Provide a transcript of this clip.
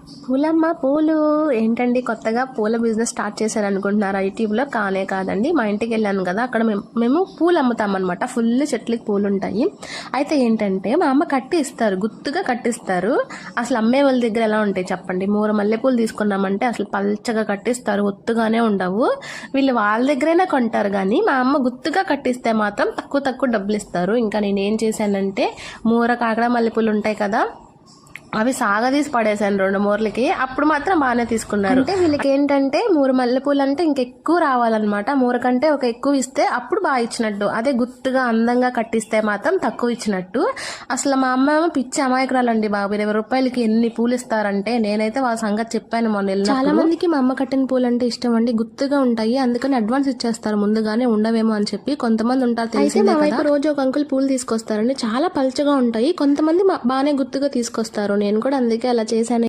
పూలమ్మ పూలు ఏంటండి, కొత్తగా పూల బిజినెస్ స్టార్ట్ చేశారు అనుకుంటున్నారా యూట్యూబ్లో? కానే కాదండి. మా ఇంటికి వెళ్ళాను కదా, అక్కడ మేము పూలు అమ్ముతామన్నమాట. ఫుల్ చెట్లకి పూలు ఉంటాయి. అయితే ఏంటంటే మా అమ్మ కట్టి ఇస్తారు, గుత్తుగా కట్టిస్తారు. అసలు అమ్మే వాళ్ళ దగ్గర ఎలా ఉంటాయి చెప్పండి? మూర మల్లెపూలు తీసుకున్నామంటే అసలు పల్చగా కట్టిస్తారు, ఒత్తుగానే ఉండవు. వీళ్ళు వాళ్ళ దగ్గరైనా కొంటారు, కానీ మా అమ్మ గుత్తుగా కట్టిస్తే మాత్రం తక్కువ డబ్బులు ఇస్తారు. ఇంకా నేనేం చేశానంటే, మూర కాకడ మల్లెపూలు ఉంటాయి కదా, అవి సాగదీసి పడేసాను 2 మూరలకి. అప్పుడు మాత్రం బాగానే తీసుకున్నారు. అంటే వీళ్ళకి ఏంటంటే మూర మల్లెపూలు అంటే ఇంకెక్కువ రావాలన్నమాట. మూర కంటే ఒక ఎక్కువ ఇస్తే అప్పుడు బాగా ఇచ్చినట్టు, అదే గుర్తుగా అందంగా కట్టిస్తే మాత్రం తక్కువ ఇచ్చినట్టు. అసలు మా అమ్మ ఏమో పిచ్చి అమాయకురాలండి బాబు. 20 రూపాయలకి ఎన్ని పూలు ఇస్తారంటే, నేనైతే వాళ్ళ సంగతి చెప్పాను మొన్న. చాలా మందికి మా అమ్మ కట్టిన పూలు అంటే ఇష్టం అండి, గుర్తుగా ఉంటాయి, అందుకని అడ్వాన్స్ ఇచ్చేస్తారు, ముందుగానే ఉండవేమో అని చెప్పి. కొంతమంది ఉంటారు తెలిసిందే కదా, రోజు ఒక అంకుల్ పూలు తీసుకొస్తారండి, చాలా పల్చగా ఉంటాయి. కొంతమంది బాగానే గుర్తుగా తీసుకొస్తారు. నేను కూడా అందుకే అలా చేశాను.